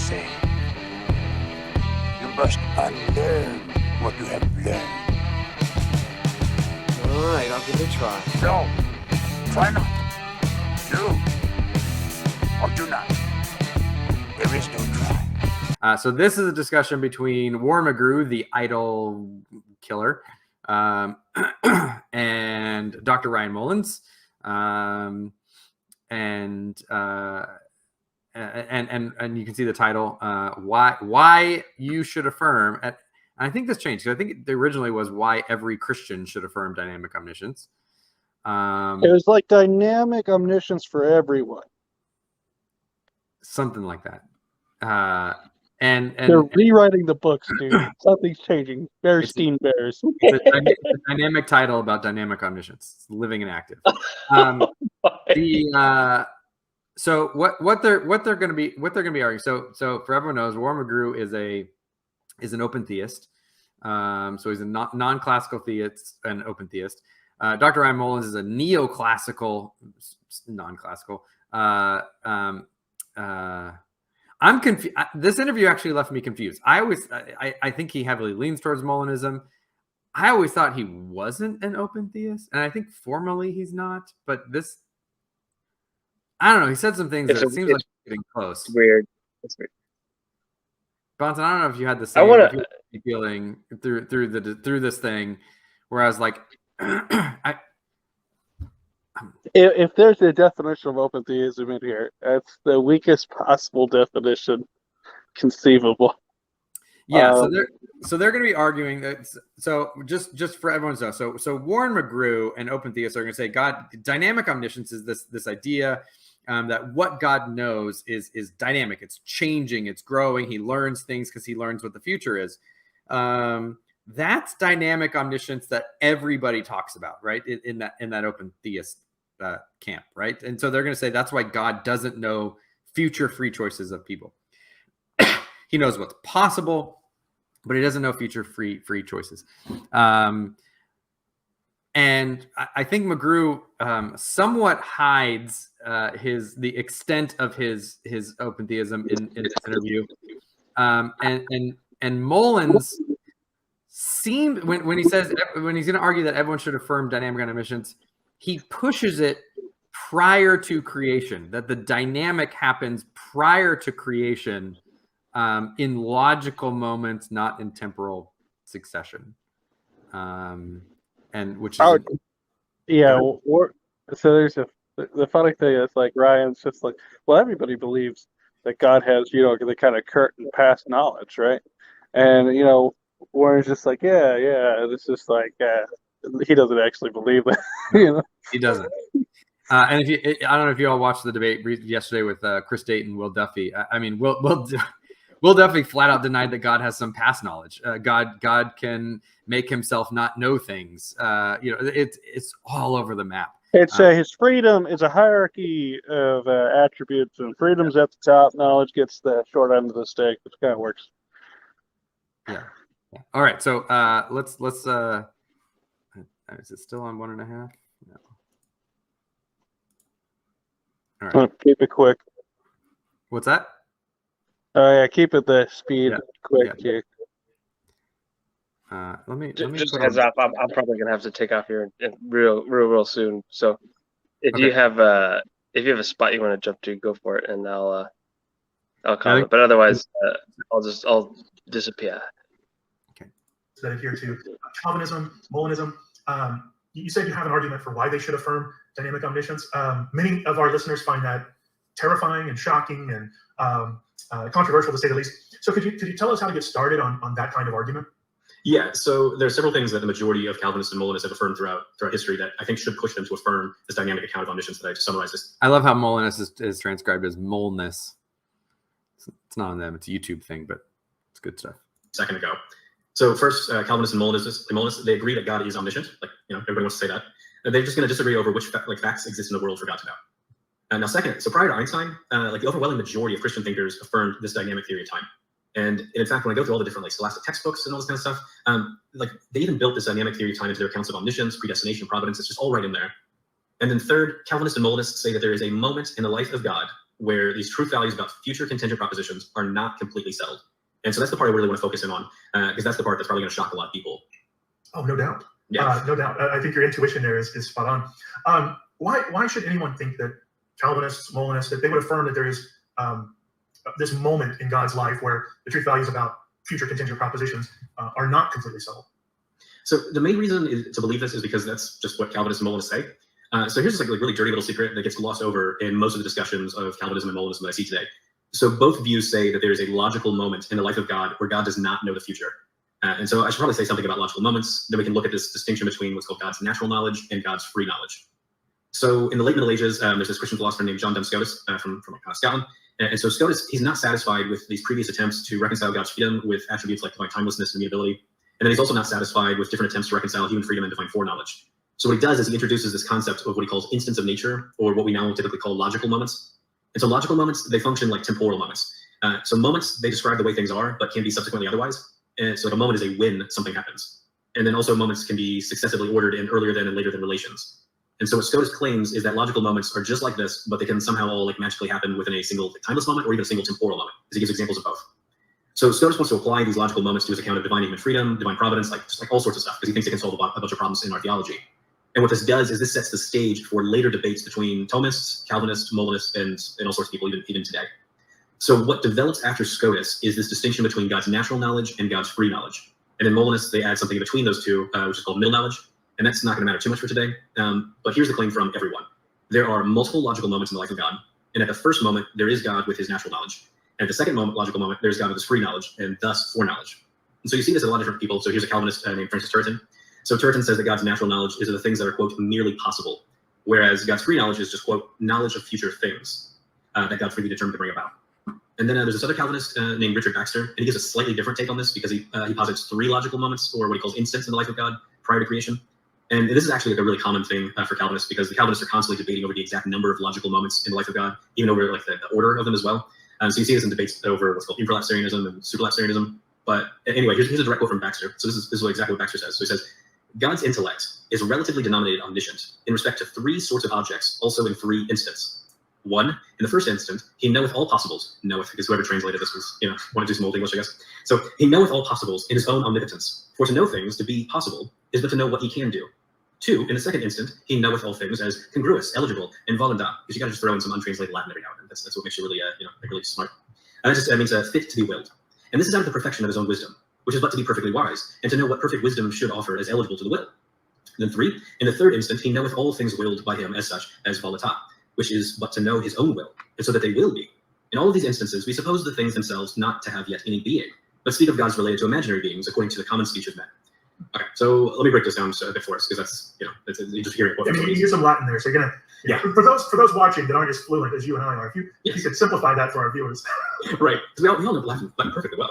saying. You must unlearn what you have learned. All right, I'll give it a try. No, try not. Do or do not. There is no try. So this is a discussion between Warren McGrew, the idol killer, and Dr. Ryan Mullins, and you can see the title, why you should affirm. And I think this changed. I think it originally was why every Christian should affirm dynamic omniscience. It was like dynamic omniscience for everyone. Something like that. And they're rewriting the books, dude. Something's changing. Bearstein Bears. It's a dynamic title about dynamic omniscience. It's living and active. So what they're going to be arguing. So for everyone knows, Warren McGrew is an open theist. So he's a non-classical theist and open theist. Dr. Ryan Mullins is a neoclassical, non-classical. I'm confused. This interview actually left me confused. I think he heavily leans towards Mullinism. I always thought he wasn't an open theist, and I think formally he's not. But this, I don't know. He said some things that seems like getting close. It's weird. It's weird. Bonson, I don't know if you had the same feeling through this thing, where I was like, if there's a definition of open theism in here, that's the weakest possible definition conceivable. Yeah, so they're going to be arguing that. So just for everyone's know, so Warren McGrew and open theists are going to say dynamic omniscience is this idea that what God knows is dynamic. It's changing. It's growing. He learns things because he learns what the future is. That's dynamic omniscience that everybody talks about, right? In that open theist camp, right? And so they're going to say that's why God doesn't know future free choices of people. He knows what's possible, but he doesn't know future free choices. And I think McGrew somewhat hides the extent of his open theism in this interview. And Mullins seemed when he says when he's going to argue that everyone should affirm dynamic omniscience, he pushes it prior to creation, that the dynamic happens prior to creation, in logical moments, not in temporal succession. And which is so there's the funny thing is, like, Ryan's just like, well, everybody believes that God has, the kind of curtain past knowledge, right? And Warren's just like, yeah, it's just like, he doesn't actually believe that. He doesn't. And I don't know if you all watched the debate yesterday with Chris Dayton, Will Duffy. I mean, Will Duffy flat out denied that God has some past knowledge. God can make himself not know things. It's all over the map. It's his freedom is a hierarchy of attributes, and freedom's at the top. Knowledge gets the short end of the stick. It kind of works. Yeah. All right. So let's. Is it still on 1.5? No. All right. Keep it quick. What's that? Oh yeah, keep it the speed quick. Yeah. Let me just heads up. I'm probably gonna have to take off here real soon. So if you have a spot you want to jump to, go for it, and I'll comment. But otherwise, I'll disappear. Okay. That adhere to Calvinism, Mullinism. You said you have an argument for why they should affirm dynamic omniscience. Many of our listeners find that terrifying and shocking and controversial, to say the least. So could you tell us how to get started on that kind of argument? Yeah, so there are several things that the majority of Calvinists and Mullinists have affirmed throughout history that I think should push them to affirm this dynamic account of omniscience that I've summarized. This. I love how Mullinist is transcribed as Molness. It's not on them. It's a YouTube thing, but it's good stuff. A second ago. So first, Calvinists and Mullinists, they agree that God is omniscient. Like, everybody wants to say that. And they're just going to disagree over which facts exist in the world for God to know. And now second, so prior to Einstein, the overwhelming majority of Christian thinkers affirmed this dynamic theory of time. And in fact, when I go through all the different scholastic textbooks and all this kind of stuff, they even built this dynamic theory of time into their accounts of omniscience, predestination, providence. It's just all right in there. And then third, Calvinists and Mullinists say that there is a moment in the life of God where these truth values about future contingent propositions are not completely settled. And so that's the part I really want to focus in on, because that's the part that's probably going to shock a lot of people. Oh, no doubt. Yeah. No doubt. I think your intuition there is spot on. Why should anyone think that Calvinists, Mollinists, that they would affirm that there is this moment in God's life where the truth values about future contingent propositions are not completely settled? So the main reason to believe this is because that's just what Calvinists and Mollinists say. So here's just like a really dirty little secret that gets glossed over in most of the discussions of Calvinism and Mollinism that I see today. So both views say that there is a logical moment in the life of God where God does not know the future. And so I should probably say something about logical moments. Then we can look at this distinction between what's called God's natural knowledge and God's free knowledge. So in the late Middle Ages, there's this Christian philosopher named John Duns Scotus from Scotland. And so Scotus, he's not satisfied with these previous attempts to reconcile God's freedom with attributes like divine timelessness and immutability. And then he's also not satisfied with different attempts to reconcile human freedom and divine foreknowledge. So what he does is he introduces this concept of what he calls instants of nature, or what we now typically call logical moments. And so logical moments, they function like temporal moments. So moments, they describe the way things are, but can be subsequently otherwise. And so like a moment is a when something happens. And then also moments can be successively ordered in earlier than and later than relations. And so what Scotus claims is that logical moments are just like this, but they can somehow all like magically happen within a single timeless moment or even a single temporal moment, because he gives examples of both. So Scotus wants to apply these logical moments to his account of divine human freedom, divine providence, just like all sorts of stuff, because he thinks they can solve a bunch of problems in our theology. And what this does is this sets the stage for later debates between Thomists, Calvinists, Mollinists, and all sorts of people even today. So what develops after Scotus is this distinction between God's natural knowledge and God's free knowledge. And then Mollinists, they add something in between those two, which is called middle knowledge. And that's not going to matter too much for today. But here's the claim from everyone. There are multiple logical moments in the life of God. And at the first moment, there is God with his natural knowledge. And at the second logical moment, there's God with his free knowledge, and thus foreknowledge. And so you see this in a lot of different people. So here's a Calvinist named Francis Turretin. So Turretin says that God's natural knowledge is the things that are, quote, merely possible, whereas God's free knowledge is just, quote, knowledge of future things that God freely determined to bring about. And then there's this other Calvinist named Richard Baxter, and he gives a slightly different take on this because he posits 3 logical moments, or what he calls instants in the life of God prior to creation. And this is actually like a really common thing for Calvinists, because the Calvinists are constantly debating over the exact number of logical moments in the life of God, even over like the order of them as well. So you see this in debates over what's called infralapsarianism and superlapsarianism. But anyway, here's a direct quote from Baxter. So this is exactly what Baxter says. So he says, God's intellect is relatively denominated omniscient in respect to 3 sorts of objects, also in 3 instants. 1, in the first instant, he knoweth all possibles. Knoweth, because whoever translated this was, want to do some old English, I guess. So he knoweth all possibles in his own omnipotence. For to know things to be possible is but to know what he can do. 2, in the second instant, he knoweth all things as congruous, eligible, and volenda. Because you got to just throw in some untranslated Latin every now and then. That's what makes you really, really smart. And that means fit to be willed. And this is out of the perfection of his own wisdom, which is but to be perfectly wise, and to know what perfect wisdom should offer as eligible to the will. And then 3, in the third instant, he knoweth all things willed by him as such, as volata, which is but to know his own will, and so that they will be. In all of these instances, we suppose the things themselves not to have yet any being, but speak of gods related to imaginary beings according to the common speech of men. Okay, so let me break this down a bit for us, because that's, you're just hearing what. I mean, you use some Latin there, so you're gonna. Yeah. For those watching that aren't as fluent as you and I are, if you could simplify that for our viewers. Right, because we all know Latin perfectly well.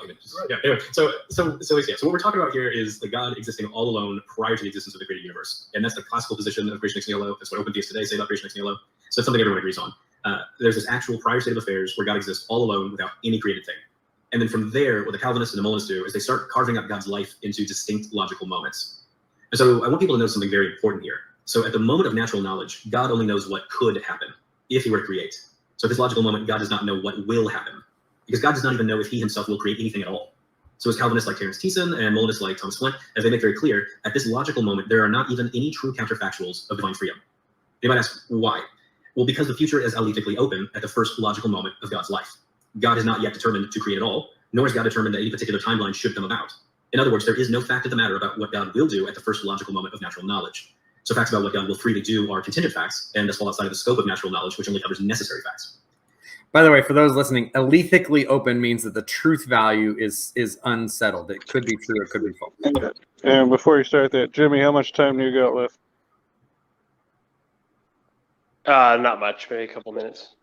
Yeah. Anyway, so what we're talking about here is the God existing all alone prior to the existence of the created universe, and that's the classical position of creation ex nihilo. That's what open theists today say about creation ex nihilo. So it's something everyone agrees on. There's this actual prior state of affairs where God exists all alone without any created thing. And then from there, what the Calvinists and the Mollinists do is they start carving up God's life into distinct logical moments. And so I want people to know something very important here. So at the moment of natural knowledge, God only knows what could happen if he were to create. So at this logical moment, God does not know what will happen, because God does not even know if he himself will create anything at all. So as Calvinists like Terence Thiessen and Mollinists like Thomas Flint, as they make very clear, at this logical moment, there are not even any true counterfactuals of divine freedom. You might ask, why? Well, because the future is alethically open at the first logical moment of God's life. God is not yet determined to create at all, nor is God determined that any particular timeline should come about. In other words, there is no fact of the matter about what God will do at the first logical moment of natural knowledge. So facts about what God will freely do are contingent facts, and thus fall outside of the scope of natural knowledge, which only covers necessary facts. By the way, for those listening, alethically open means that the truth value is unsettled. It could be true, it could be false. And before you start that, Jimmy, how much time do you got left? Not much, maybe a couple minutes.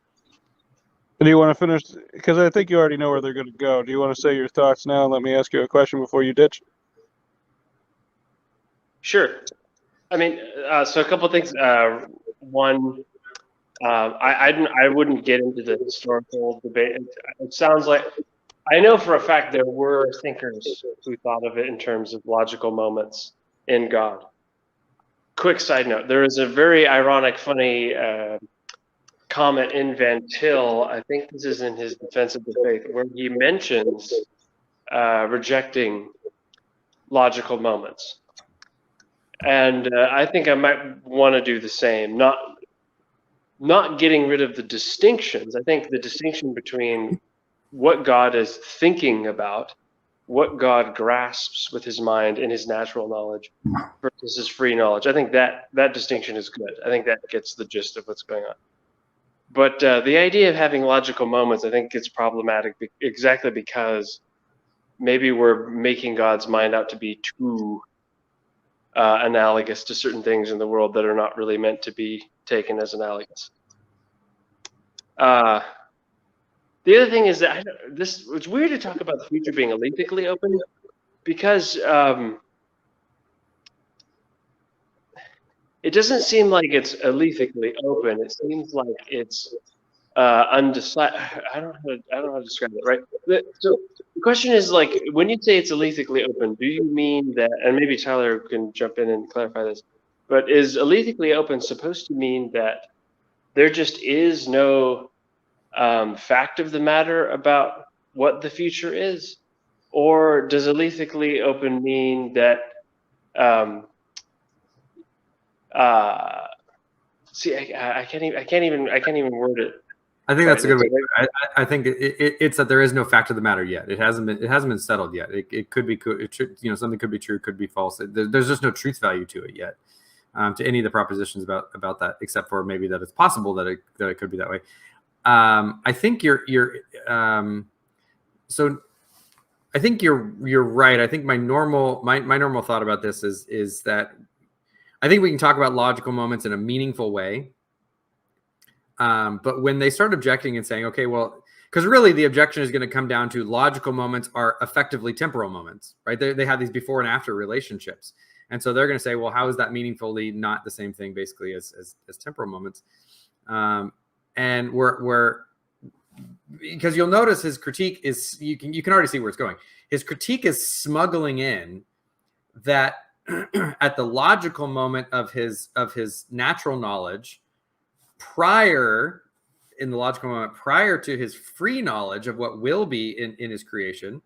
Do you want to finish? Because I think you already know where they're going to go. Do you want to say your thoughts now and let me ask you a question before you ditch? Sure. I mean, so a couple of things. One, I wouldn't get into the historical debate. It sounds like, I know for a fact there were thinkers who thought of it in terms of logical moments in God. Quick side note, there is a very ironic, funny comment in Van Til. I think this is in his Defense of the Faith, where he mentions rejecting logical moments. And I think I might want to do the same, not getting rid of the distinctions. I think the distinction between what God is thinking about, what God grasps with his mind and his natural knowledge versus his free knowledge. I think that distinction is good. I think that gets the gist of what's going on. But the idea of having logical moments, I think, gets problematic exactly because maybe we're making God's mind out to be too analogous to certain things in the world that are not really meant to be taken as analogous. The other thing is that it's weird to talk about the future being alethically open because it doesn't seem like it's alethically open. It seems like it's undecided. I don't know how to describe it, right? So the question is, like, when you say it's alethically open, do you mean that, and maybe Tyler can jump in and clarify this, but is alethically open supposed to mean that there just is no fact of the matter about what the future is? Or does alethically open mean that see, I can't even word it. I think that's a good way. I think it's that there is no fact of the matter yet. It hasn't been settled yet. It could be, something could be true, could be false. There's just no truth value to it yet, to any of the propositions about that, except for maybe that it's possible that it could be that way. I think so I think you're right. I think my normal thought about this is that I think we can talk about logical moments in a meaningful way. But when they start objecting and saying, okay, well, because really the objection is going to come down to logical moments are effectively temporal moments, right? They have these before and after relationships. And so they're going to say, well, how is that meaningfully not the same thing basically as temporal moments? And we're because you'll notice his critique is, you can already see where it's going. His critique is smuggling in that at the logical moment of his natural knowledge, prior to his free knowledge of what will be in his creation,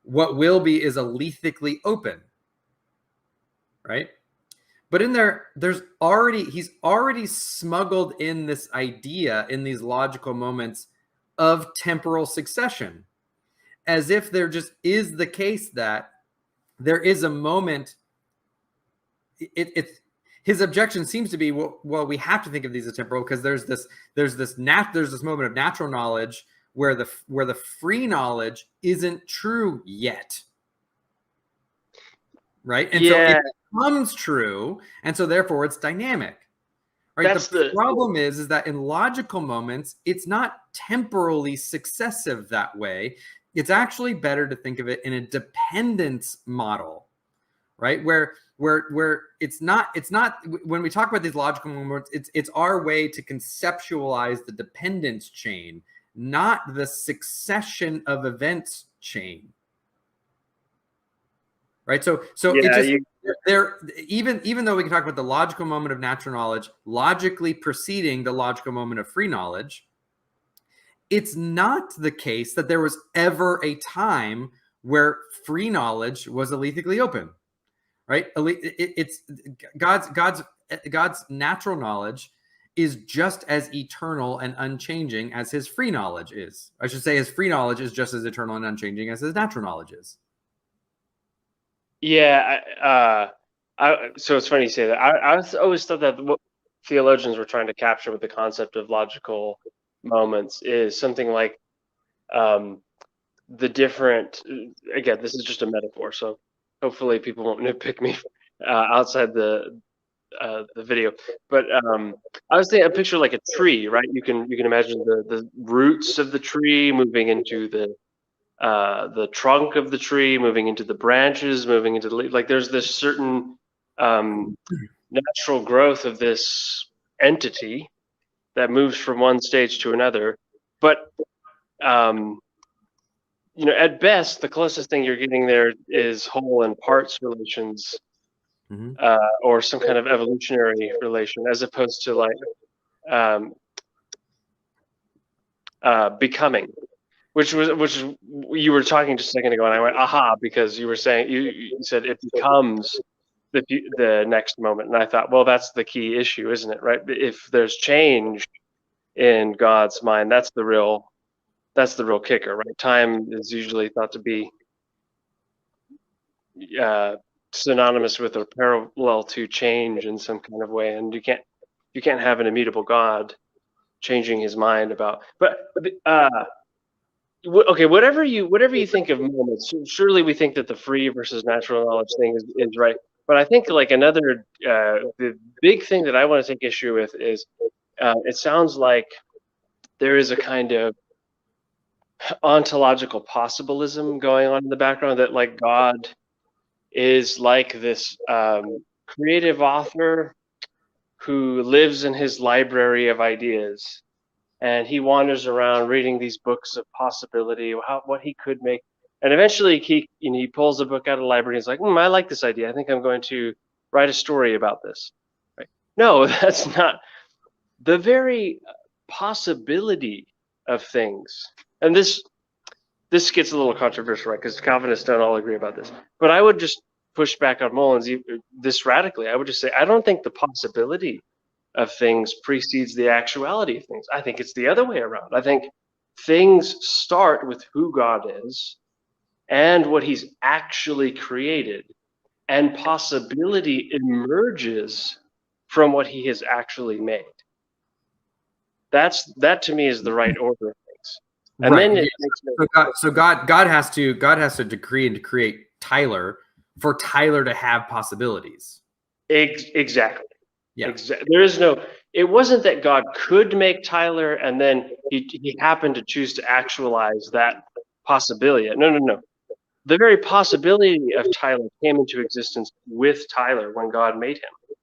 what will be is alethically open, right? But in he's already smuggled in this idea in these logical moments of temporal succession, as if there just is the case that there is a moment. His objection seems to be, well, we have to think of these as temporal because there's this moment of natural knowledge where the free knowledge isn't true yet, right? And so it becomes true, and so therefore it's dynamic, right? The problem is that in logical moments, it's not temporally successive that way. It's actually better to think of it in a dependence model, right? Where it's not when we talk about these logical moments, it's our way to conceptualize the dependence chain, not the succession of events chain, right? So even though we can talk about the logical moment of natural knowledge logically preceding the logical moment of free knowledge, it's not the case that there was ever a time where free knowledge was alethically open. Right? It's God's natural knowledge is just as eternal and unchanging as his free knowledge is. I should say his free knowledge is just as eternal and unchanging as his natural knowledge is. Yeah. So it's funny you say that. I always thought that what theologians were trying to capture with the concept of logical moments is something like the different. Again, this is just a metaphor, so hopefully people won't nitpick me outside the video. But I was thinking a picture like a tree, right? You can imagine the roots of the tree moving into the trunk of the tree, moving into the branches, moving into the leaf. Like there's this certain natural growth of this entity that moves from one stage to another. But at best, the closest thing you're getting there is whole and parts relations, or some kind of evolutionary relation, as opposed to like becoming, which you were talking just a second ago, and I went aha, because you were saying you said it becomes the next moment, and I thought, well, that's the key issue, isn't it? Right? If there's change in God's mind, that's the real kicker, right? Time is usually thought to be synonymous with or parallel to change in some kind of way, and you can't have an immutable God changing his mind about. But okay, whatever you think of moments, surely we think that the free versus natural knowledge thing is right. But I think like another the big thing that I want to take issue with is it sounds like there is a kind of ontological possibilism going on in the background, that like God is like this creative author who lives in his library of ideas, and he wanders around reading these books of possibility, what he could make, and eventually he pulls a book out of the library and he's like, I like this idea. I think I'm going to write a story about this. Right? No, that's not the very possibility of things. And this gets a little controversial, right? Because Calvinists don't all agree about this. But I would just push back on Mullins this radically. I would just say, I don't think the possibility of things precedes the actuality of things. I think it's the other way around. I think things start with who God is and what he's actually created, and possibility emerges from what he has actually made. That to me is the right order of things. And right. then God has to decree and to create Tyler for Tyler to have possibilities. Exactly. Yeah. There is no. It wasn't that God could make Tyler and then he happened to choose to actualize that possibility. No. The very possibility of Tyler came into existence with Tyler when God made him.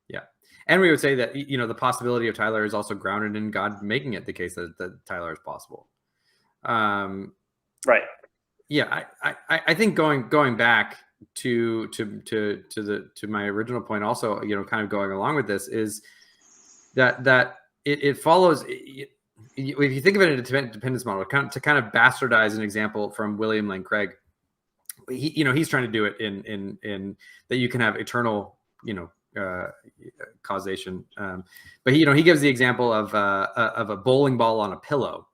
Yeah. And we would say that, the possibility of Tyler is also grounded in God making it the case that Tyler is possible. Right. Yeah. I think going back to my original point also, kind of going along with this, is that it follows, if you think of it in a dependence model, to kind of bastardize an example from William Lane Craig, he's trying to do it in that you can have eternal, causation. But he gives the example of a bowling ball on a pillow.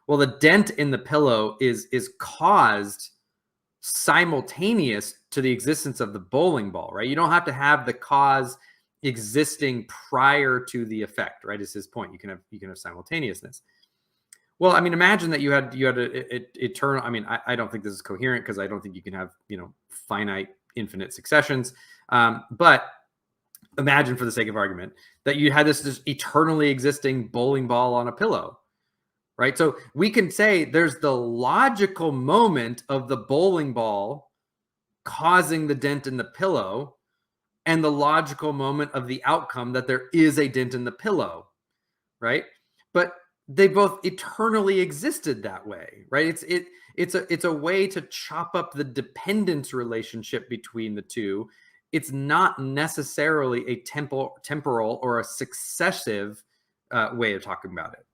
Well, the dent in the pillow is caused simultaneous to the existence of the bowling ball, right? You don't have to have the cause existing prior to the effect, right? Is his point. You can have simultaneousness. Well, I mean, imagine that you had a eternal. I mean, I don't think this is coherent, because I don't think you can have finite, infinite successions. But imagine, for the sake of argument, that you had this eternally existing bowling ball on a pillow, right? So we can say there's the logical moment of the bowling ball causing the dent in the pillow, and the logical moment of the outcome that there is a dent in the pillow, right? But they both eternally existed that way, right? It's a way to chop up the dependence relationship between the two. It's not necessarily a temporal or a successive way of talking about it,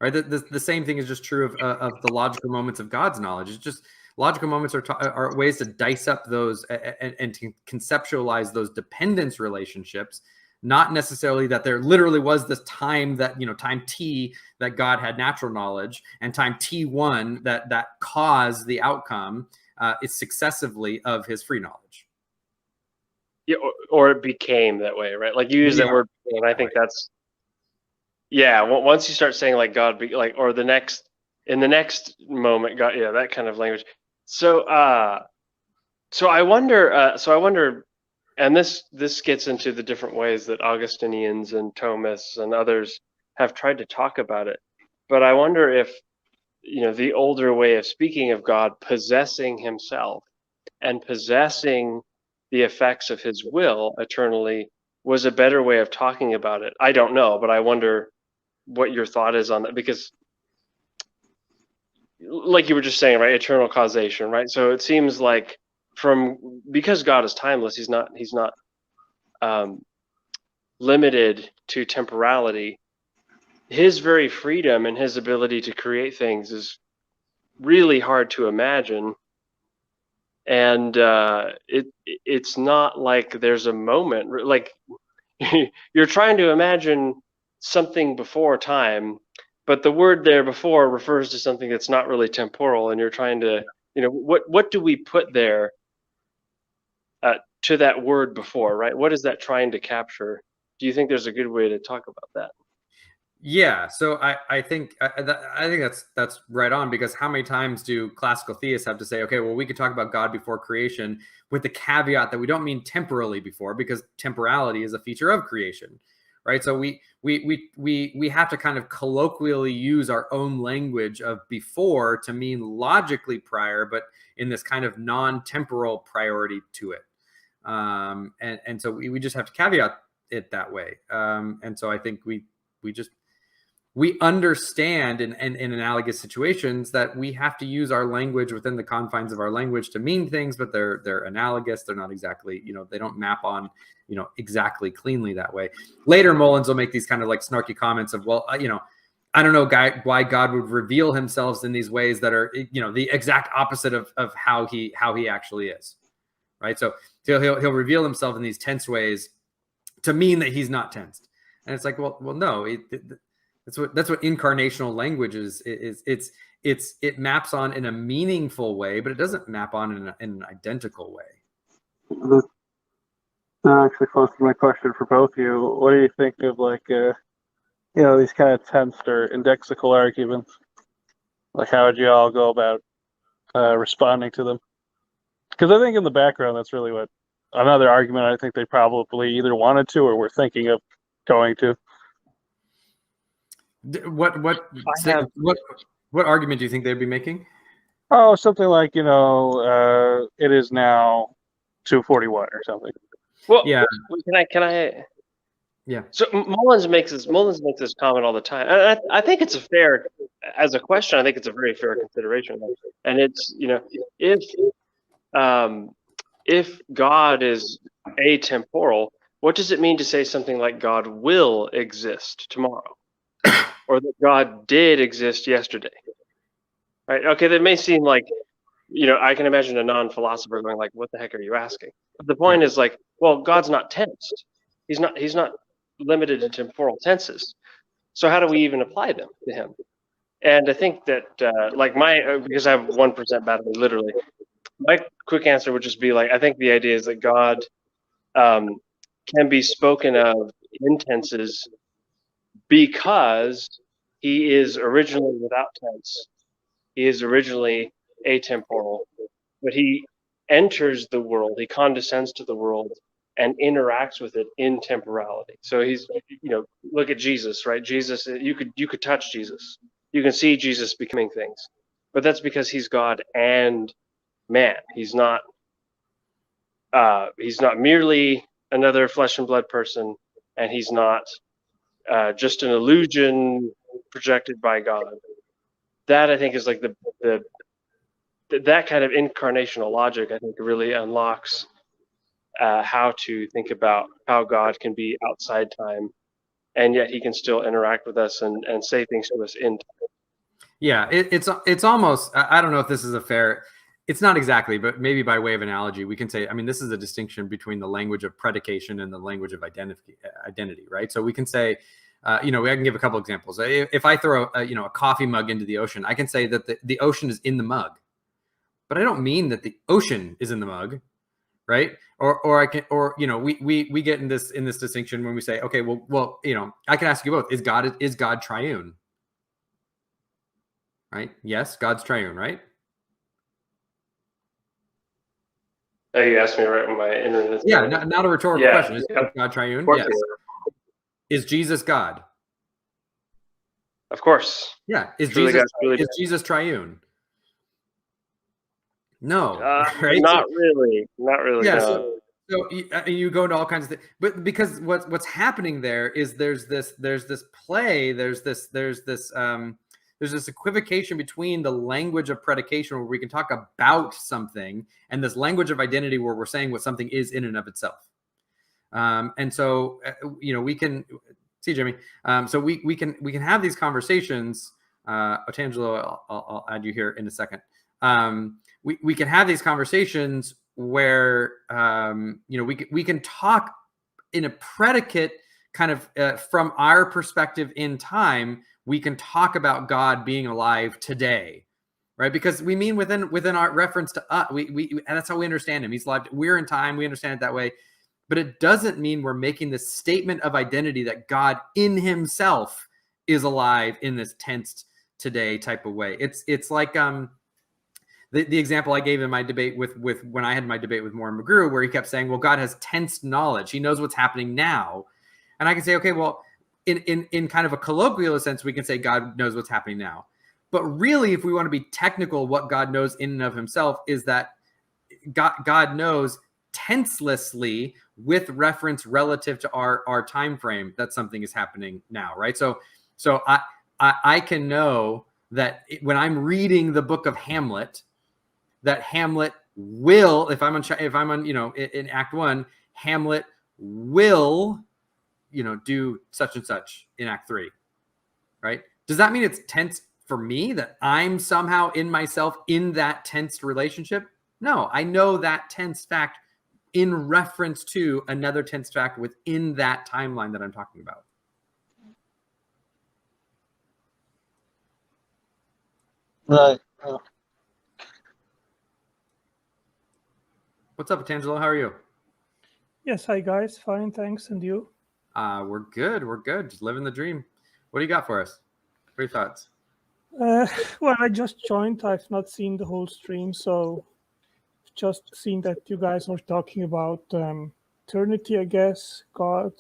right? The same thing is just true of the logical moments of God's knowledge. It's just logical moments are ways to dice up those and to conceptualize those dependence relationships. Not necessarily that there literally was this time that, time T that God had natural knowledge, and time T1 that caused the outcome is successively of his free knowledge. Yeah, or it became that way, right? Like you use that word, and I think that's, yeah. Once you start saying like God, or in the next moment, God, yeah, that kind of language. So I wonder. And this gets into the different ways that Augustinians and Thomists and others have tried to talk about it. But I wonder if, the older way of speaking of God possessing himself and possessing the effects of his will eternally was a better way of talking about it. I don't know, but I wonder what your thought is on that, because like you were just saying, right, eternal causation, right? So it seems like because God is timeless, he's not limited to temporality. his very freedom and his ability to create things is really hard to imagine. And it's not like there's a moment like you're trying to imagine something before time, but the word there before refers to something that's not really temporal, and you're trying to, what do we put there to that word before, right? What is that trying to capture? Do you think there's a good way to talk about that? Yeah, so I think that's right on, because how many times do classical theists have to say, okay, well, we could talk about God before creation, with the caveat that we don't mean temporally before, because temporality is a feature of creation, right? So we have to kind of colloquially use our own language of before to mean logically prior, but in this kind of non-temporal priority to it, and so we just have to caveat it that way, and so I think we understand in analogous situations that we have to use our language within the confines of our language to mean things, but they're analogous. They're not exactly, they don't map on, exactly cleanly that way. Later, Mullins will make these kind of like snarky comments of, well, I don't know why God would reveal himself in these ways that are, the exact opposite of how he actually is, right? So he'll reveal himself in these tense ways to mean that he's not tensed. And it's like, well, no, that's what incarnational language is. It maps on in a meaningful way, but it doesn't map on in an identical way. That actually close to my question for both of you. What do you think of these kind of tensed or indexical arguments? Like, how would you all go about responding to them? Because I think in the background, that's really what another argument I think they probably either wanted to or were thinking of going to. What argument do you think they'd be making? Oh, something like, it is now 2:41 or something. Well, yeah. Can I? Yeah. So Mullins makes this comment all the time, and I think it's a fair, as a question. I think it's a very fair consideration, and it's if God is atemporal, what does it mean to say something like God will exist tomorrow? Or that God did exist yesterday, right? Okay, that may seem like, I can imagine a non-philosopher going like, "What the heck are you asking?" But the point is like, well, God's not tensed. He's not limited to temporal tenses. So how do we even apply them to him? And I think that, because I have 1% battery, literally, my quick answer would just be like, I think the idea is that God can be spoken of in tenses because he is originally without tense. He is originally atemporal, but he enters the world, he condescends to the world and interacts with it in temporality. So he's, look at Jesus, right? Jesus, you could touch Jesus. You can see Jesus becoming things. But that's because he's God and man. He's not merely another flesh and blood person, and he's not just an illusion projected by God. That I think is like that kind of incarnational logic. I think really unlocks how to think about how God can be outside time, and yet he can still interact with us and say things to us in time. Yeah, it's almost, I don't know if this is a fair. It's not exactly, but maybe by way of analogy, we can say, I mean, this is a distinction between the language of predication and the language of identity, right? So we can say, I can give a couple examples. If I throw a coffee mug into the ocean, I can say that the ocean is in the mug, but I don't mean that the ocean is in the mug, right? Or we get in this distinction when we say, okay, well, I can ask you both: is God triune? Right? Yes, God's triune, right? Oh, you asked me right when my internet. Yeah, not a rhetorical question. Is God triune? Yes. Is Jesus God? Of course. Yeah. Is Jesus triune? No. Right? Not really. Yeah. No. So you go into all kinds of things, but because what's happening there is there's this play, there's this equivocation between the language of predication, where we can talk about something, and this language of identity, where we're saying what something is in and of itself. And so, we can, See you, Jimmy. So we can have these conversations. Otangelo, I'll add you here in a second. We can have these conversations where we can talk in a predicate kind of from our perspective in time. We can talk about God being alive today, right? Because we mean within our reference to us, and that's how we understand him. He's alive. We're in time. We understand it that way. But it doesn't mean we're making this statement of identity that God in himself is alive in this tensed today type of way. It's like the example I gave in my debate with when I had my debate with Warren McGrew, where he kept saying, well, God has tensed knowledge. He knows what's happening now. And I can say, okay, well, in kind of a colloquial sense, we can say God knows what's happening now. But really, if we want to be technical, what God knows in and of himself is that God knows tenselessly with reference relative to our time frame that something is happening now, right? So I can know that when I'm reading the book of Hamlet, that Hamlet will, if I'm on in Act 1, Hamlet will do such and such in Act 3, right? Does that mean it's tense for me, that I'm somehow in myself in that tensed relationship? No, I know that tense fact in reference to another tense fact within that timeline that I'm talking about. Right. What's up, Otangelo? How are you? Yes, hi guys. Fine, thanks. And you? We're good. We're good. Just living the dream. What do you got for us? What are your thoughts? Well, I just joined. I've not seen the whole stream, so just seen that you guys are talking about eternity, I guess, God,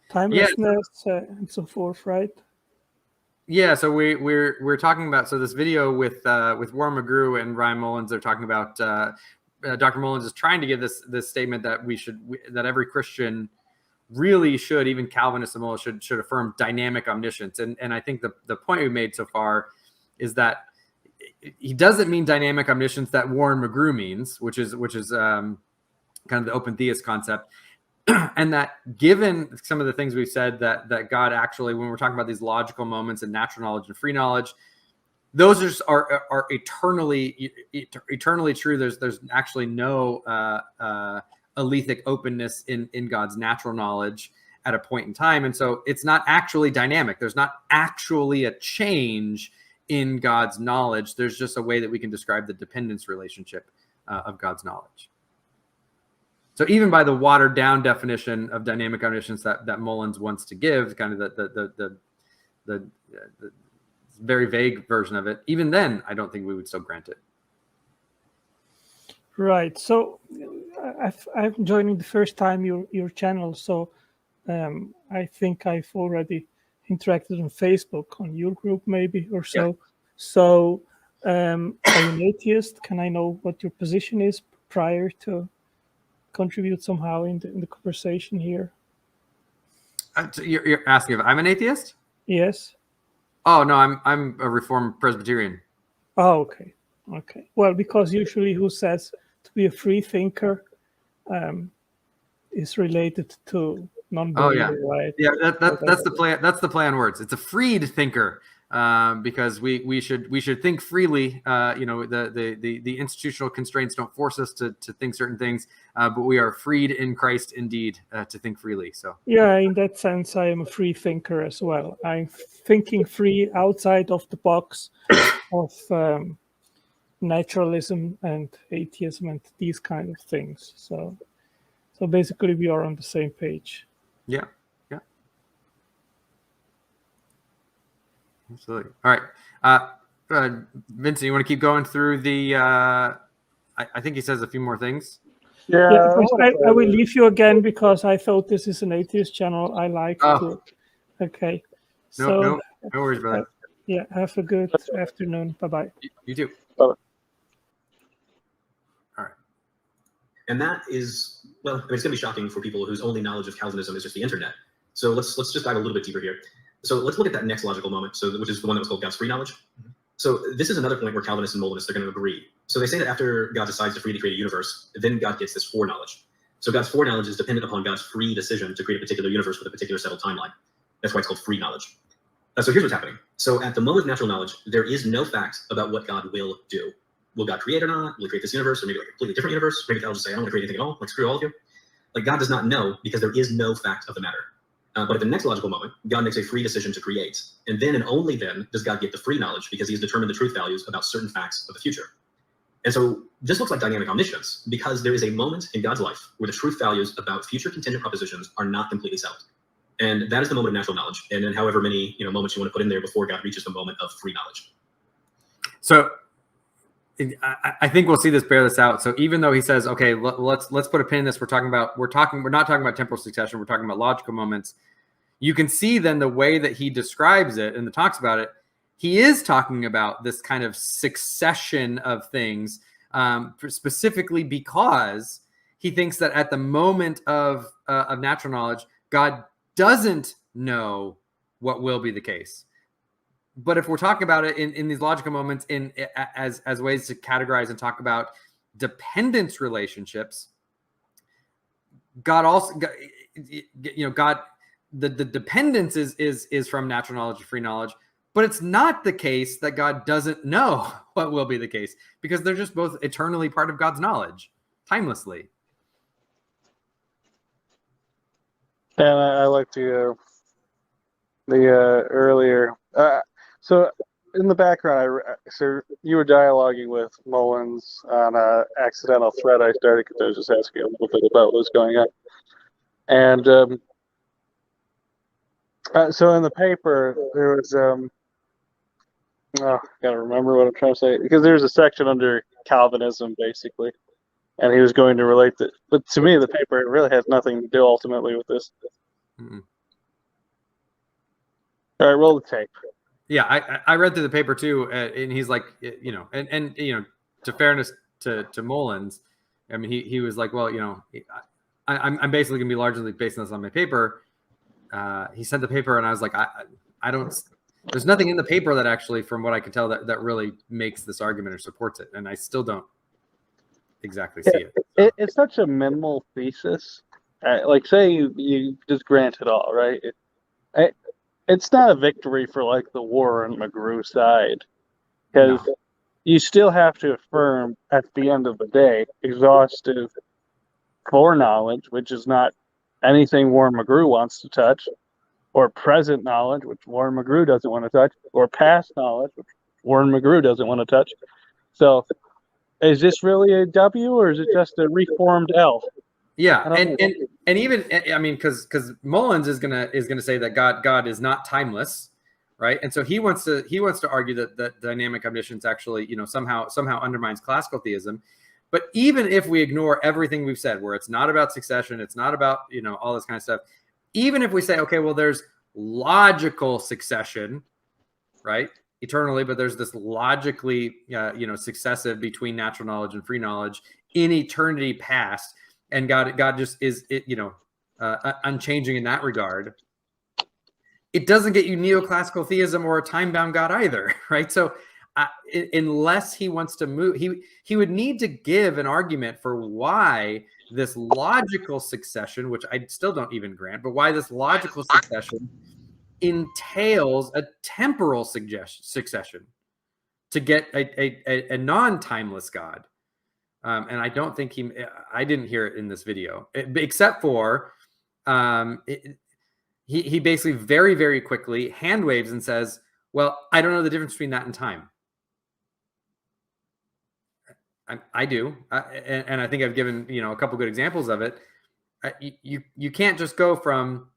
timelessness, and so forth, right? Yeah, so we're talking about this video with Warren McGrew and Ryan Mullins. They're talking about Dr. Mullins is trying to give this statement that that every Christian really should, even Calvinists and Mullins should affirm dynamic omniscience. And I think the point we made so far is that he doesn't mean dynamic omniscience that Warren McGrew means, which is kind of the open theist concept. And that given some of the things we've said, that God actually, when we're talking about these logical moments and natural knowledge and free knowledge, those are eternally true. There's actually no alethic openness in God's natural knowledge at a point in time. And so it's not actually dynamic. There's not actually a change in God's knowledge. There's just a way that we can describe the dependence relationship of God's knowledge. So even by the watered down definition of dynamic omniscience that Mullins wants to give, kind of the very vague version of it, even then, I don't think we would still grant it. Right. So I'm joining the first time your channel. So I think I've already interacted on Facebook, on your group maybe or so. Yeah. So are you an atheist? Can I know what your position is prior to contribute somehow in the conversation here? You're asking if I'm an atheist? Yes. Oh no, I'm a Reformed Presbyterian. Oh, okay. Well, because usually who says to be a free thinker is related to non-believer, right? Yeah, that's the play. That's the play on words. It's a freed thinker. Because we should think freely. The institutional constraints don't force us to think certain things, but we are freed in Christ indeed to think freely. So yeah, in that sense, I am a free thinker as well. I'm thinking free outside of the box of naturalism and atheism and these kind of things. So basically, we are on the same page. Yeah. Absolutely. All right. Vincent, you want to keep going through the, I think he says a few more things. Yeah, I will leave you again because I thought this is an atheist channel. I like to. Okay. No worries, brother. Yeah, have a good afternoon. Bye-bye. You too. Bye. All right. And that is, well, I mean, it's going to be shocking for people whose only knowledge of Calvinism is just the internet. So let's just dive a little bit deeper here. So let's look at that next logical moment, which is the one that was called God's free knowledge. Mm-hmm. So this is another point where Calvinists and Moldanists are going to agree. So they say that after God decides to freely create a universe, then God gets this foreknowledge. So God's foreknowledge is dependent upon God's free decision to create a particular universe with a particular settled timeline. That's why it's called free knowledge. So here's what's happening. So at the moment of natural knowledge, there is no fact about what God will do. Will God create or not? Will he create this universe or maybe like a completely different universe? Maybe God will just say, I don't want to create anything at all. Like, screw all of you. Like, God does not know because there is no fact of the matter. But at the next logical moment, God makes a free decision to create. And then and only then does God get the free knowledge because he has determined the truth values about certain facts of the future. And so this looks like dynamic omniscience because there is a moment in God's life where the truth values about future contingent propositions are not completely settled. And that is the moment of natural knowledge. And then however many moments you want to put in there before God reaches the moment of free knowledge. So I think we'll see this bear this out. So even though he says, okay, let's put a pin in this, we're not talking about temporal succession, we're talking about logical moments. You can see then the way that he describes it and talks about it, he is talking about this kind of succession of things, specifically because he thinks that at the moment of natural knowledge, God doesn't know what will be the case. But if we're talking about it in these logical moments as ways to categorize and talk about dependence relationships, God also, the dependence is from natural knowledge and free knowledge, but it's not the case that God doesn't know what will be the case because they're just both eternally part of God's knowledge, timelessly. And I like the earlier. So in the background, so you were dialoguing with Mullins on an accidental thread I started because I was just asking a little bit about what was going on. And so in the paper, there was I gotta remember what I'm trying to say because there's a section under Calvinism basically, and he was going to relate that. But to me, the paper really has nothing to do ultimately with this. Mm-mm. All right, roll the tape. Yeah, I read through the paper too, and he's like, and to fairness to Mullins, I mean, he was like, well, I'm basically gonna be largely basing this on my paper. He sent the paper, and I was like, I don't. There's nothing in the paper that actually, from what I can tell, that really makes this argument or supports it, and I still don't exactly see it. So. It's such a minimal thesis. Like, say you just grant it all, right? It's not a victory for like the Warren McGrew side because you still have to affirm at the end of the day exhaustive foreknowledge, which is not anything Warren McGrew wants to touch, or present knowledge, which Warren McGrew doesn't want to touch, or past knowledge, which Warren McGrew doesn't want to touch. So is this really a W or is it just a reformed L? Yeah, and even, I mean, because Mullins is gonna say that God is not timeless, right? And so he wants to argue that dynamic omniscience actually somehow undermines classical theism. But even if we ignore everything we've said, where it's not about succession, it's not about all this kind of stuff, even if we say, okay, well, there's logical succession, right, eternally, but there's this logically successive between natural knowledge and free knowledge in eternity past. And God just is unchanging in that regard. It doesn't get you neoclassical theism or a time-bound God either, right? So unless he wants to move, he would need to give an argument for why this logical succession, which I still don't even grant, but why this logical succession entails a temporal succession to get a non-timeless God. And I don't think I didn't hear it in this video, except for he basically very, very quickly hand waves and says, well, I don't know the difference between that and time. I do. And I think I've given, a couple good examples of it. You can't just go from,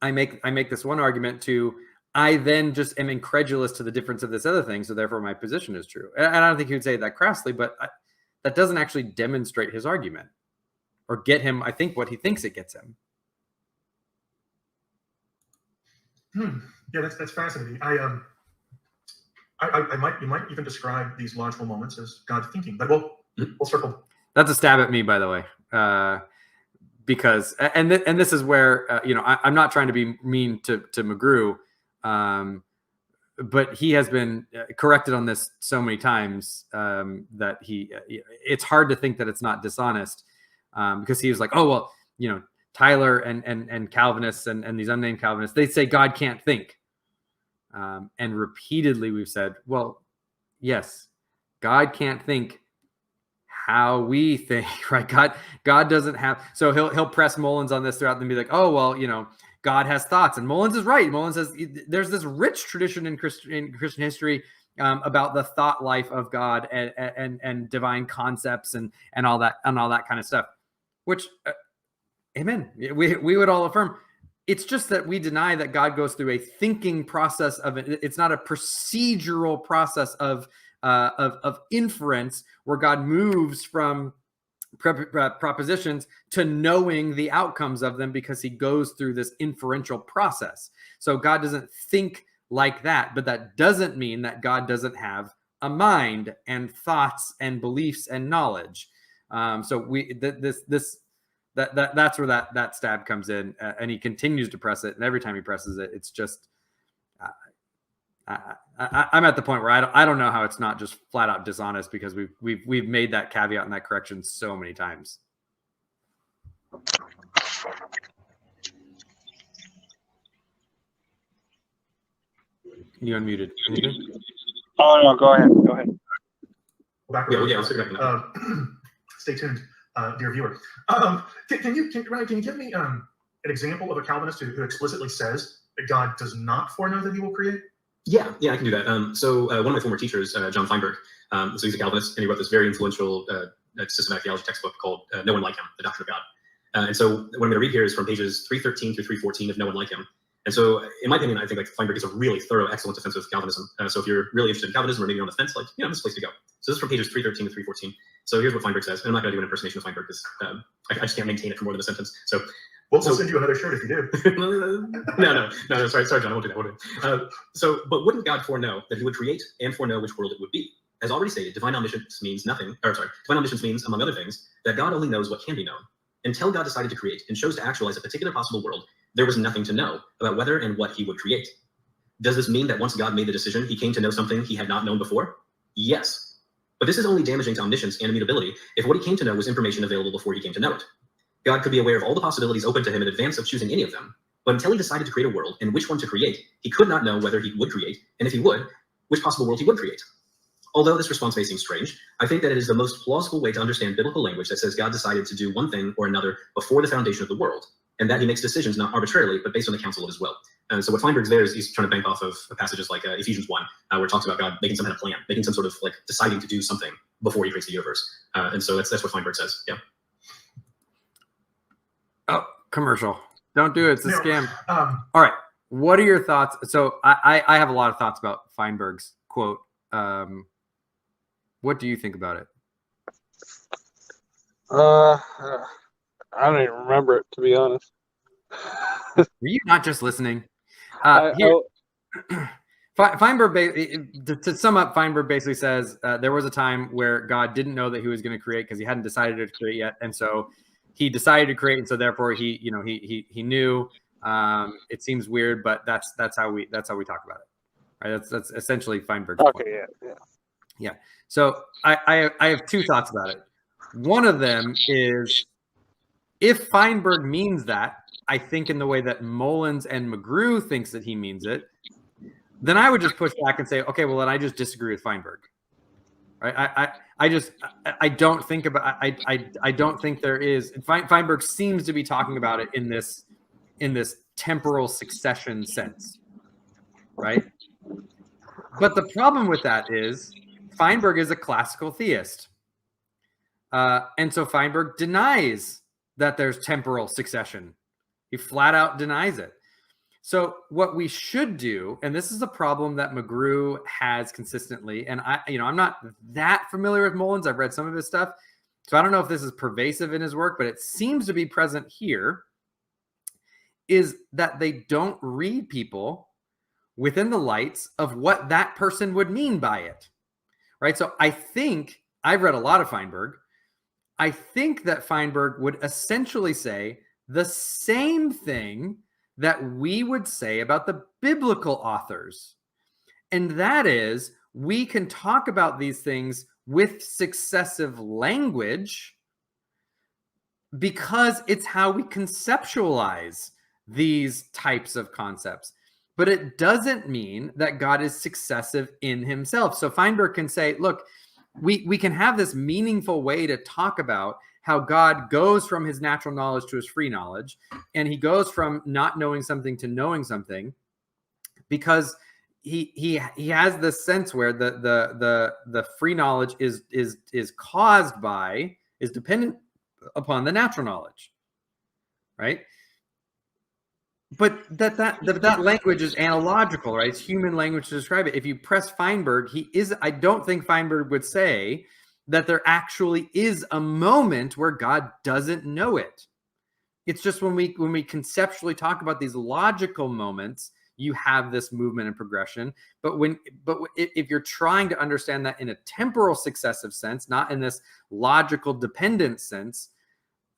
I make this one argument to, I then just am incredulous to the difference of this other thing. So therefore my position is true. And I don't think he would say it that crassly, but that doesn't actually demonstrate his argument or get him, I think, what he thinks it gets him. Yeah, that's fascinating. You might even describe these logical moments as God thinking, but we'll circle. That's a stab at me, by the way, because this is where I'm not trying to be mean to McGrew, but he has been corrected on this so many times that it's hard to think that it's not dishonest. because he was like, oh, well, Tyler and Calvinists and these unnamed Calvinists, they say God can't think. And repeatedly we've said, well, yes, God can't think how we think, right? God doesn't have, so he'll press Mullins on this throughout and be like, oh, well, God has thoughts. And Mullins is right. Mullins says there's this rich tradition in Christian history about the thought life of God and divine concepts and all that kind of stuff, which, amen. We would all affirm. It's just that we deny that God goes through a thinking process of it. It's not a procedural process of inference where God moves from propositions to knowing the outcomes of them because he goes through this inferential process. So God doesn't think like that, but that doesn't mean that God doesn't have a mind and thoughts and beliefs and knowledge. So that's where that stab comes in, and he continues to press it, and every time he presses it, it's just I'm at the point where I don't know how it's not just flat out dishonest, because we've made that caveat and that correction so many times. You unmuted. Anything? Oh no, go ahead. Stay tuned, dear viewer. Can you give me an example of a Calvinist who explicitly says that God does not foreknow that he will create? Yeah, I can do that. So one of my former teachers, John Feinberg, so he's a Calvinist, and he wrote this very influential systematic theology textbook called No One Like Him, The Doctrine of God. And so what I'm going to read here is from pages 313 through 314 of No One Like Him. And so in my opinion, I think Feinberg is a really thorough, excellent defense of Calvinism. So if you're really interested in Calvinism or maybe you're on the fence, this is the place to go. So this is from pages 313 to 314. So here's what Feinberg says. And I'm not going to do an impersonation of Feinberg because I just can't maintain it for more than a sentence. So we'll send you another shirt if you do. No, sorry, John, I won't do that. But wouldn't God foreknow that he would create and foreknow which world it would be? As already stated, divine omniscience means divine omniscience means, among other things, that God only knows what can be known. Until God decided to create and chose to actualize a particular possible world, there was nothing to know about whether and what he would create. Does this mean that once God made the decision, he came to know something he had not known before? Yes. But this is only damaging to omniscience and immutability if what he came to know was information available before he came to know it. God could be aware of all the possibilities open to him in advance of choosing any of them, but until he decided to create a world and which one to create, he could not know whether he would create, and if he would, which possible world he would create. Although this response may seem strange, I think that it is the most plausible way to understand biblical language that says God decided to do one thing or another before the foundation of the world, and that he makes decisions not arbitrarily, but based on the counsel of his will. And so what Feinberg's there is he's trying to bank off of passages like Ephesians 1, where it talks about God making some kind of plan, making some sort of deciding to do something before he creates the universe. And so that's what Feinberg says. Yeah. Oh, commercial. Don't do it. It's a scam. All right. What are your thoughts? So I have a lot of thoughts about Feinberg's quote. What do you think about it? I don't even remember it, to be honest. Were you not just listening? Feinberg, to sum up, Feinberg basically says there was a time where God didn't know that he was going to create because he hadn't decided to create yet, and so he decided to create, and so therefore he knew. It seems weird, but that's how we talk about it. Right? That's essentially Feinberg's point. Okay, yeah. So I have two thoughts about it. One of them is, if Feinberg means that, I think in the way that Mullins and McGrew thinks that he means it, then I would just push back and say, okay, well, then I just disagree with Feinberg. Right? I don't think there is. Feinberg seems to be talking about it in this temporal succession sense, right? But the problem with that is Feinberg is a classical theist. And so Feinberg denies that there's temporal succession. He flat out denies it. So what we should do, and this is a problem that McGrew has consistently, and I'm not that familiar with Mullins. I've read some of his stuff, so I don't know if this is pervasive in his work, but it seems to be present here, is that they don't read people within the lights of what that person would mean by it, right? So I think, I've read a lot of Feinberg. I think that Feinberg would essentially say the same thing that we would say about the biblical authors. And that is, we can talk about these things with successive language, because it's how we conceptualize these types of concepts. But it doesn't mean that God is successive in himself. So Feinberg can say, look, we can have this meaningful way to talk about how God goes from his natural knowledge to his free knowledge, and he goes from not knowing something to knowing something, because he has this sense where the free knowledge is dependent upon the natural knowledge, right? But that language is analogical, right? It's human language to describe it. If you press Feinberg, I don't think Feinberg would say that there actually is a moment where God doesn't know it. It's just when we conceptually talk about these logical moments, you have this movement and progression. But if you're trying to understand that in a temporal successive sense, not in this logical dependent sense,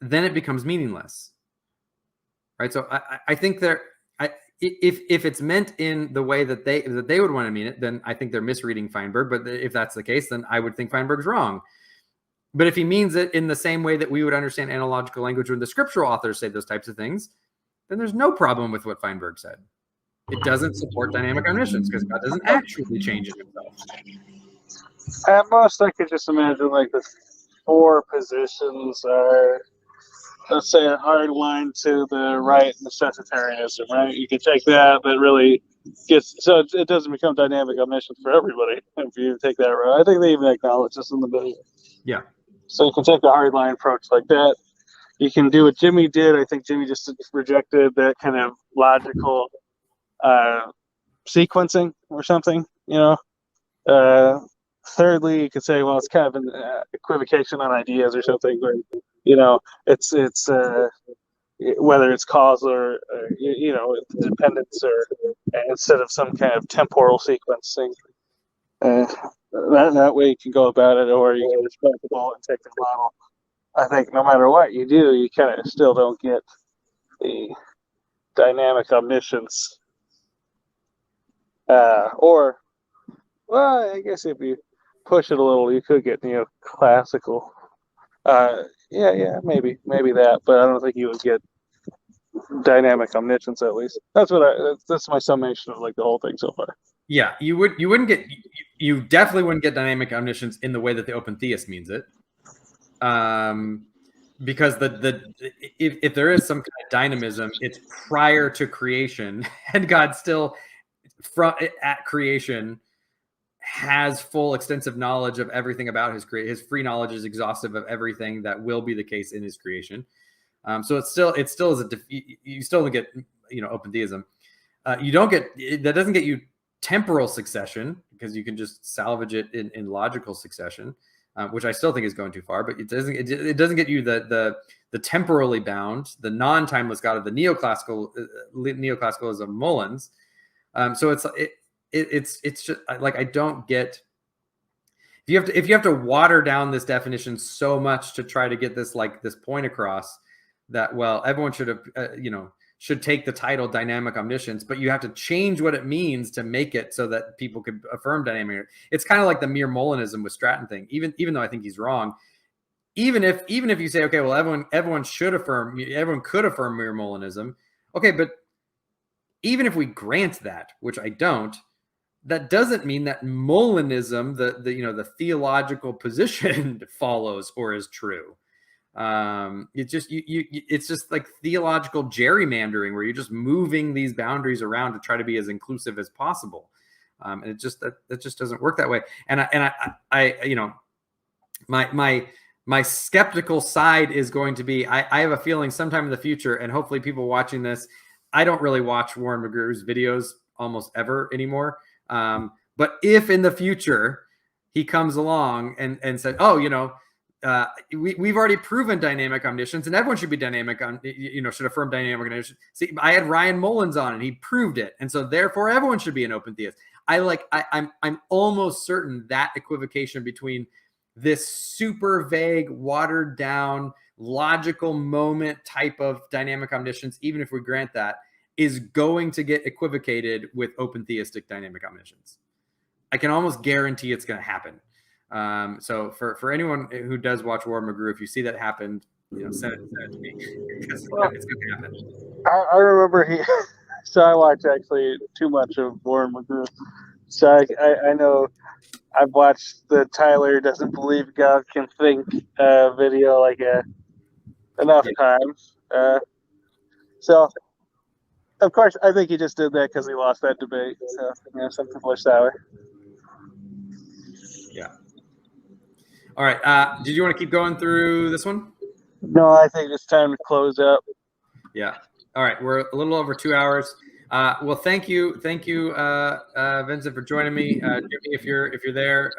then it becomes meaningless. Right. So I think if it's meant in the way that they would want to mean it, then I think they're misreading Feinberg. But if that's the case, then I would think Feinberg's wrong. But if he means it in the same way that we would understand analogical language when the scriptural authors say those types of things, then there's no problem with what Feinberg said. It doesn't support dynamic omniscience because God doesn't actually change it himself. At most, I could just imagine like the four positions are, let's say, a hard line to the right necessitarianism, right? You can take that, but really gets, so it doesn't become dynamic omniscience for everybody if you take that route. I think they even acknowledge this in the video. Yeah. So you can take the hard line approach like that. You can do what Jimmy did. I think Jimmy just rejected that kind of logical sequencing or something, thirdly, you could say, well, it's kind of an equivocation on ideas or something, where, it's whether it's causal or dependence, or instead of some kind of temporal sequencing. That way you can go about it, or you can just bite the ball and take the model. I think no matter what you do, you kind of still don't get the dynamic omniscience. Or, well, I guess if you push it a little, you could get classical. Maybe that, but I don't think you would get dynamic omniscience. At least that's my summation of like the whole thing so far. Yeah, you definitely wouldn't get dynamic omniscience in the way that the open theist means it, because if there is some kind of dynamism, it's prior to creation, and God still at creation has full extensive knowledge of everything about his free knowledge is exhaustive of everything that will be the case in his creation. So it still is you still don't get open theism. You don't get that doesn't get you temporal succession, because you can just salvage it in logical succession, which I still think is going too far. But it doesn't get you the temporally bound, the non-timeless God of the neoclassicalism Mullins. So it's just like, I don't get, if you have to water down this definition so much to try to get this point across that, well, everyone should have should take the title dynamic omniscience, but you have to change what it means to make it so that people could affirm dynamic. It's kind of like the mere Mullinism with Stratton thing. Even though I think he's wrong, even if you say, okay, well, everyone could affirm mere Mullinism. Okay, but even if we grant that, which I don't, that doesn't mean that Mullinism, the theological position, follows or is true. It's just like theological gerrymandering, where you're just moving these boundaries around to try to be as inclusive as possible. And it just that just doesn't work that way. And my skeptical side is going to be, I have a feeling sometime in the future, and hopefully people watching this, I don't really watch Warren McGrew's videos almost ever anymore. But if in the future he comes along and said, oh, we've already proven dynamic omniscience, and everyone should be dynamic on, should affirm dynamic omniscience. See, I had Ryan Mullins on, and he proved it, and so therefore everyone should be an open theist. I'm almost certain that equivocation between this super vague, watered down, logical moment type of dynamic omniscience, even if we grant that, is going to get equivocated with open theistic dynamic omniscience. I can almost guarantee it's going to happen. So for anyone who does watch Warren McGrew, if you see that happen, send it to me because Well, it's going to happen. I remember he. So I watch actually too much of Warren McGrew. So I know I've watched the Tyler doesn't believe God can think video like enough times. So of course I think he just did that because he lost that debate. So some people are sour. Yeah. All right. Did you want to keep going through this one? No, I think it's time to close up. Yeah. All right. We're a little over 2 hours. Well, thank you, Vincent, for joining me. Jimmy, if you're there,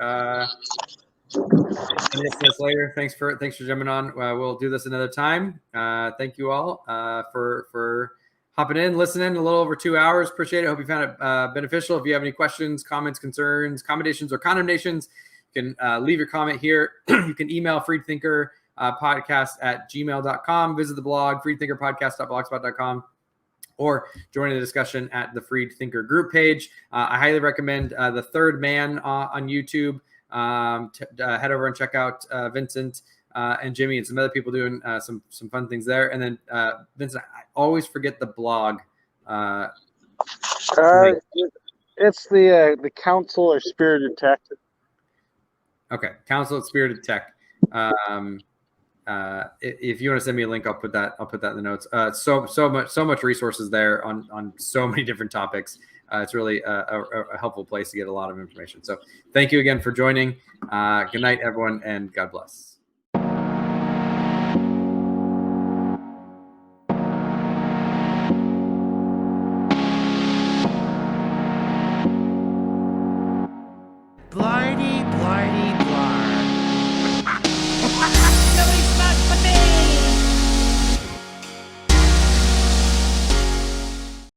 this later. Thanks for jumping on. We'll do this another time. Thank you all for hopping in, listening. A little over 2 hours. Appreciate it. Hope you found it beneficial. If you have any questions, comments, concerns, commendations, or condemnations, you can leave your comment here. You can email freedthinkerpodcast@gmail.com. Visit the blog, freedthinkerpodcast.blogspot.com. or join the discussion at the Freed Thinker group page. I highly recommend The Third Man on YouTube. Head over and check out Vincent and Jimmy and some other people doing some fun things there. And then Vincent, I always forget the blog. It's the Council or Spirited Tech. Okay, Council at Spirited Tech. If you want to send me a link, I'll put that in the notes. So much resources there on so many different topics. It's really a helpful place to get a lot of information. So thank you again for joining. Good night, everyone, and God bless. Blardy, blardy, blar.